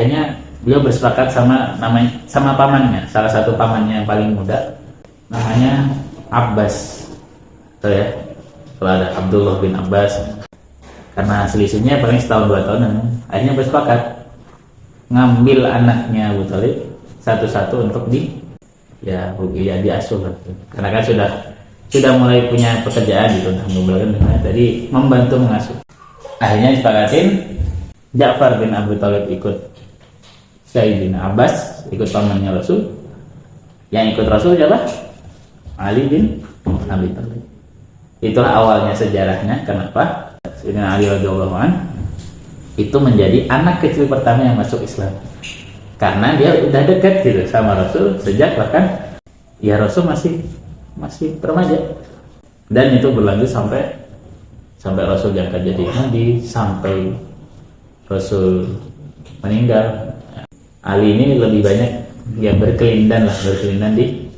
akhirnya beliau bersepakat sama pamannya, salah satu pamannya yang paling muda, namanya Abbas. Tuh ya, kalau ada Abdullah bin Abbas, karena selisihnya paling setahun 2 tahun, akhirnya bersepakat ngambil anaknya Abu Thalib satu-satu untuk diasuh, karena kan sudah mulai punya pekerjaan gitu, jadi membantu mengasuh. Akhirnya disepakatin Ja'far bin Abi Thalib ikut Sayyidina Abbas, ikut pamannya Rasul. Yang ikut Rasul siapa? Ali bin Abi Thalib. Itulah awalnya sejarahnya kenapa Sayyidina Ali radhiyallahu anhu itu menjadi anak kecil pertama yang masuk Islam, karena dia udah dekat gitu sama Rasul sejak bahkan ya Rasul masih remaja, dan itu berlanjut sampai Rasul diangkat jadi nabi, sampai Rasul meninggal. Ali ini lebih banyak ya berkelindan di,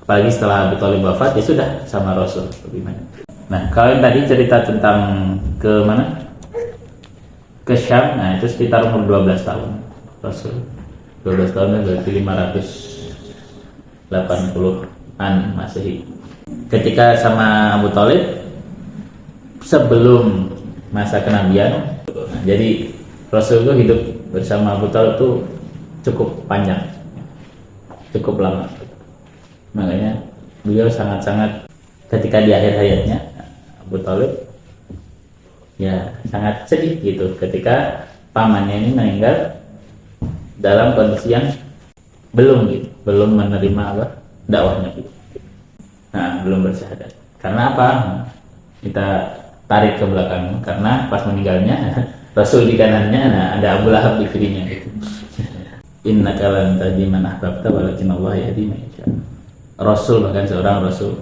apalagi setelah Abu Thalib wafat ya sudah sama Rasul lebih banyak. Nah, kalau tadi cerita tentang ke mana? Ke Syam, nah itu sekitar umur 12 tahun Rasul. 12 tahun berarti 580-an Masehi. Ketika sama Abu Thalib sebelum masa kenabian, nah, jadi Rasul itu hidup bersama Abu Thalib itu cukup panjang, cukup lama. Makanya beliau sangat-sangat ketika di akhir hayatnya Abu Thalib ya sangat sedih gitu ketika pamannya ini meninggal dalam kondisi yang belum menerima dakwahnya gitu. Nah, belum bersyahadat. Karena apa? Kita tarik ke belakang, karena pas meninggalnya Rasul di kanannya, nah ada Abu Lahab di kirinya gitu. Innaka lan tahdi man ahbabta walakin Allah yahdi man yasha. Rasul, bahkan seorang Rasul.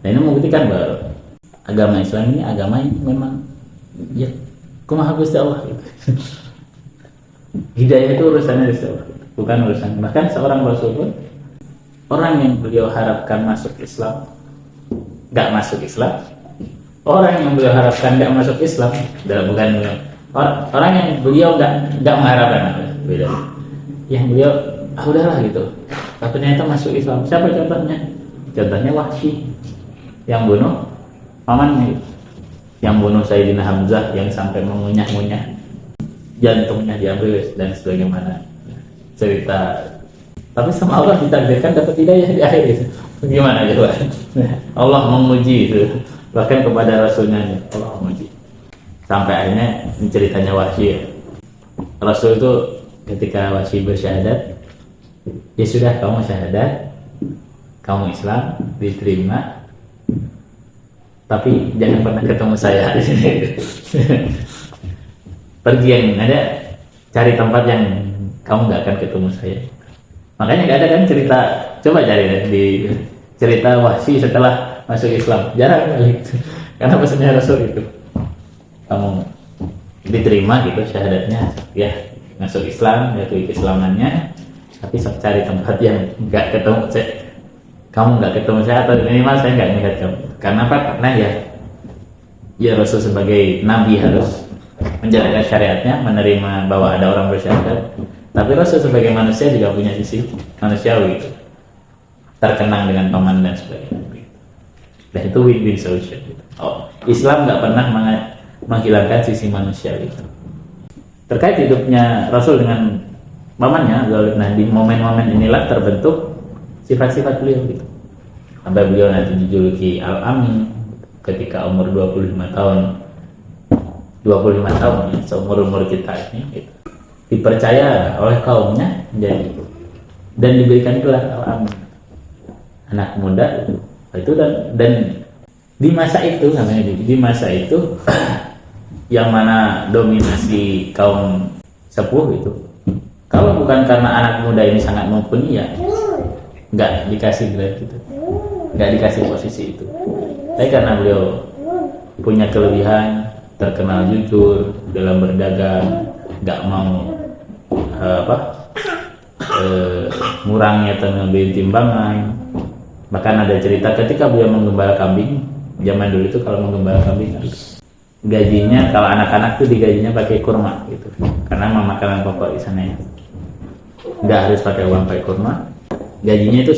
Nah, ini membuktikan bahwa agama Islam ini agama yang memang ya kumaha Gusti Allah gitu. Hidayah itu urusannya Gusti Allah, bukan urusan. Bahkan seorang Rasul pun, orang yang beliau harapkan masuk Islam gak masuk Islam, orang yang beliau harapkan gak masuk Islam, bukan orang yang beliau gak mengharapkan, beda. Yang beliau udahlah gitu, tapi ternyata masuk Islam. Siapa contohnya? Contohnya Wahsy yang bunuh pamannya, yang bunuh Sayyidina Hamzah, yang sampai mengunyah-ngunyah jantungnya diambil dan sebagaimana cerita. Tapi sama Allah ditakdirkan dapat hidayah di akhir itu. Gimana coba? Allah menguji itu, bahkan kepada Rasulnya Allah menguji. Sampai akhirnya ceritanya Wahsy, Rasul itu ketika Wahsy bersyahadat, ya sudah kamu syahadat, kamu Islam, diterima, tapi jangan pernah ketemu saya di sini. Pergi yang ada, cari tempat yang kamu nggak akan ketemu saya. Makanya nggak ada kan cerita, coba cari di cerita Wahsy setelah masuk Islam, jarang kali. Karena pesannya Rasul itu, kamu diterima gitu syahadatnya, ya masuk Islam, yaitu keislamannya, tapi cari tempat yang nggak ketemu saya. Kamu nggak ketemu saya, atau minimal saya nggak melihat kamu. Karena apa? Karena ya Rasul sebagai Nabi harus menjalankan syariatnya, menerima bahwa ada orang bersyahadat. Tapi Rasul sebagai manusia juga punya sisi manusiawi, terkenang dengan paman dan sebagainya. Dan itu win-win solution. Islam nggak pernah menghilangkan sisi manusiawi. Terkait hidupnya Rasul dengan pamannya, nah di momen-momen inilah terbentuk sifat-sifat beliau gitu. Sampai beliau nanti dijuluki Al-Amin ketika umur 25 tahun. 25 tahun ya, seumur-umur kita ini gitu. Dipercaya oleh kaumnya menjadi dan diberikan gelar Al-Amin, anak muda itu. Dan di masa itu, namanya di masa itu yang mana dominasi kaum sepuh itu, kalau bukan karena anak muda ini sangat mumpuni ya nggak dikasih gelar gitu, nggak dikasih posisi itu. Tapi karena beliau punya kelebihan, terkenal jujur dalam berdagang, nggak mau ngurangnya tenaga timbangan. Bahkan ada cerita ketika beliau menggembala kambing, zaman dulu itu kalau menggembala kambing gajinya, kalau anak-anak tuh digajinya pakai kurma gitu. karena makanan pokok di sana ya. Nggak harus pakai uang, pakai kurma. Gajinya itu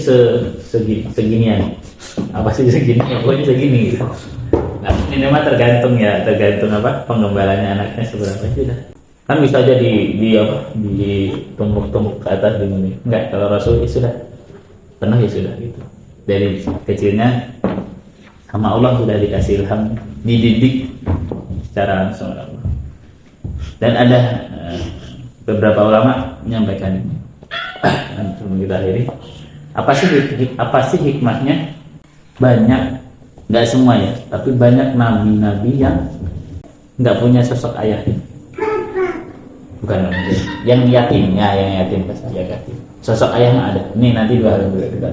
seginian. Apa sih segini? Ya, pokoknya segini gitu. Nah, ini mah tergantung apa penggembalanya anaknya seberapa sudah. Kan bisa aja di tumbuk-tumbuk ke atas di dunia. Enggak, kalau Rasul itu sudah penuh ya sudah gitu. Dari kecilnya sama Allah sudah dikasih ilham, dididik secara langsung oleh Allah. Dan ada beberapa ulama menyampaikan ini. Sebelum kita akhiri, apa sih hikmahnya? Banyak, nggak semua ya, tapi banyak nabi-nabi yang nggak punya sosok ayah. Bukan yang yatim, yang yatim pas yatim. Sosok ayah mah ada. Ini nanti 2 hari berikutnya.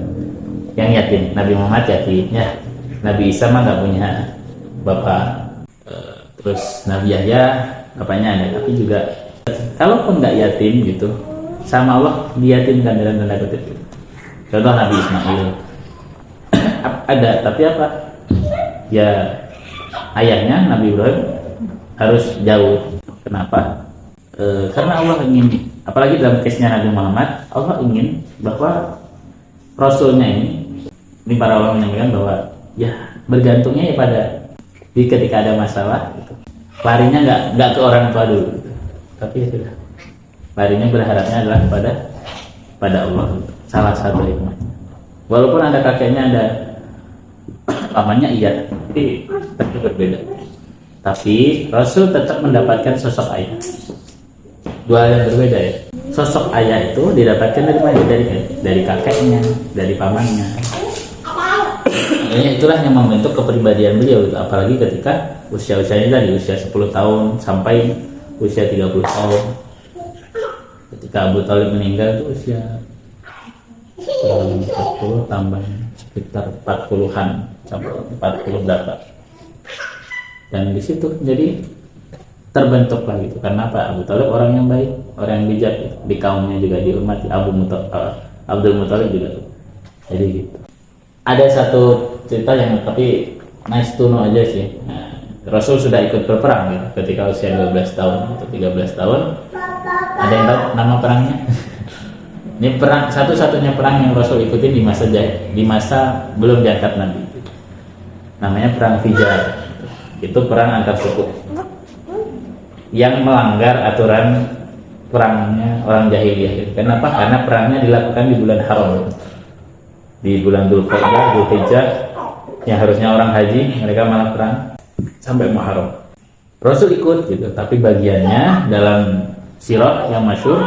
Yang yatim, Nabi Muhammad yatim, ya. Nabi Isa mah nggak punya bapak. Terus Nabi Yahya bapaknya ada, tapi juga kalaupun nggak yatim gitu, sama Allah diyatimkan dalam tanda kutip. Contoh Nabi Ismail ada, tapi apa? Ya ayahnya Nabi Ibrahim harus jauh. Kenapa? Karena Allah ingin, apalagi dalam case-nya Nabi Muhammad, Allah ingin bahwa Rasulnya ini para ulama menyampaikan bahwa ya bergantungnya ya pada ketika ada masalah gitu. Larinya nggak ke orang tua dulu gitu. Tapi ya sudah, larinya berharapnya adalah pada Allah gitu. Salah satu hikmahnya, walaupun ada kakeknya, ada pamannya, iya, tapi berbeda. Tapi Rasul tetap mendapatkan sosok ayah. 2 hal yang berbeda ya. Sosok ayah itu didapatkan dari mana? Dari kakeknya, dari pamannya. Itulah yang membentuk kepribadian beliau, apalagi ketika usia-usianya dari usia 10 tahun sampai usia 30 tahun. Ketika Abu Thalib meninggal itu usia 40 tambah sekitar 40-an sampai 40 berapa. Dan di situ jadi terbentuklah gitu. Karena apa? Abu Thalib orang yang baik, orang yang bijak gitu. Di kaumnya juga dihormati. Abdul Muthalib juga. Jadi gitu. Ada satu cerita yang tapi nice to know aja sih. Nah, Rasul sudah ikut berperang gitu, ketika usia 12 tahun atau 13 tahun. Ada yang tahu nama perangnya? Ini perang, satu-satunya perang yang Rasul ikuti di masa belum diangkat Nabi. Namanya perang Fijar. Itu perang antar suku yang melanggar aturan perangnya orang jahiliyah. Kenapa? Karena perangnya dilakukan di bulan haram, di bulan Dzulhijjah, yang harusnya orang haji, mereka malah perang sampai Muharram. Rasul ikut gitu, tapi bagiannya dalam sirah yang masyhur,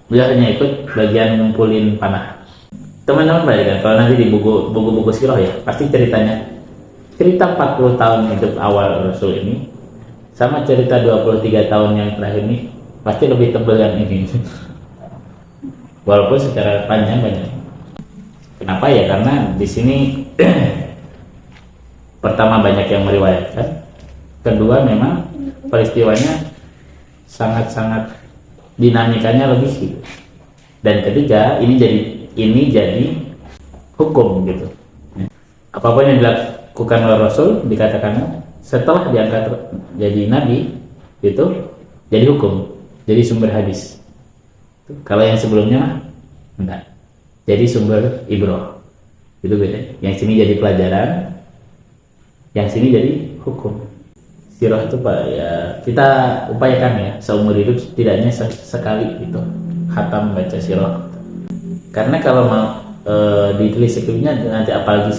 beliau hanya ikut bagian ngumpulin panah. Teman-teman bayangkan kalau nanti di buku-buku sirah ya, pasti cerita 40 tahun hidup awal Rasul ini sama cerita 23 tahun yang terakhir ini pasti lebih tebal yang ini. Walaupun secara panjang banyak. Kenapa ya? Karena di sini pertama banyak yang meriwayatkan, kedua memang peristiwanya sangat-sangat dinamikanya lebih gitu. Dan ketiga ini jadi hukum gitu. Apapun yang dilakukan oleh Rasul dikatakan setelah diangkat jadi nabi itu jadi hukum, jadi sumber hadis. Kalau yang sebelumnya mah enggak, jadi sumber ibrah. Itu beda. Yang sini jadi pelajaran, yang sini jadi hukum. Sirah itu Pak ya, kita upayakan ya seumur hidup setidaknya sekali gitu khatam baca sirah. Karena kalau mau ditulis sebelumnya nanti apalagi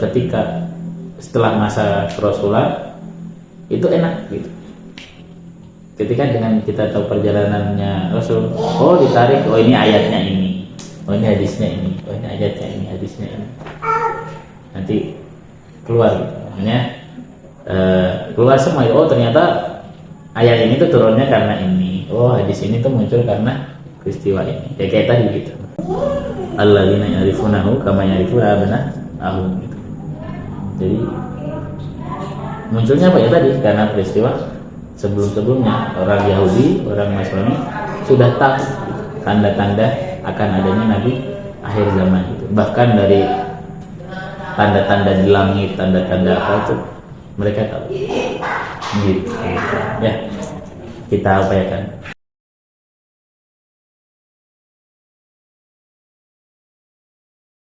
ketika setelah masa Rasulullah itu enak gitu. Ketika dengan kita tahu perjalanannya Rasul, oh ditarik, oh ini ayatnya ini, oh ini hadisnya ini, oh ini ayatnya ini, hadisnya ini. Nanti keluar gitu. Makanya keluar semua, oh ternyata ayat ini tuh turunnya karena ini, oh hadis ini tuh muncul karena peristiwa ini. Ya kayak tadi gitu. Alladzina ya'rifunahu kama ya'rifuna abna'ahum gitu. Jadi munculnya apa ya tadi? Karena peristiwa sebelum-sebelumnya orang Yahudi, orang Nasrani sudah tahu tanda-tanda akan adanya Nabi akhir zaman itu. Bahkan dari tanda-tanda di langit, tanda-tanda apa itu mereka tahu. Gitu. Ya. kita upayakan.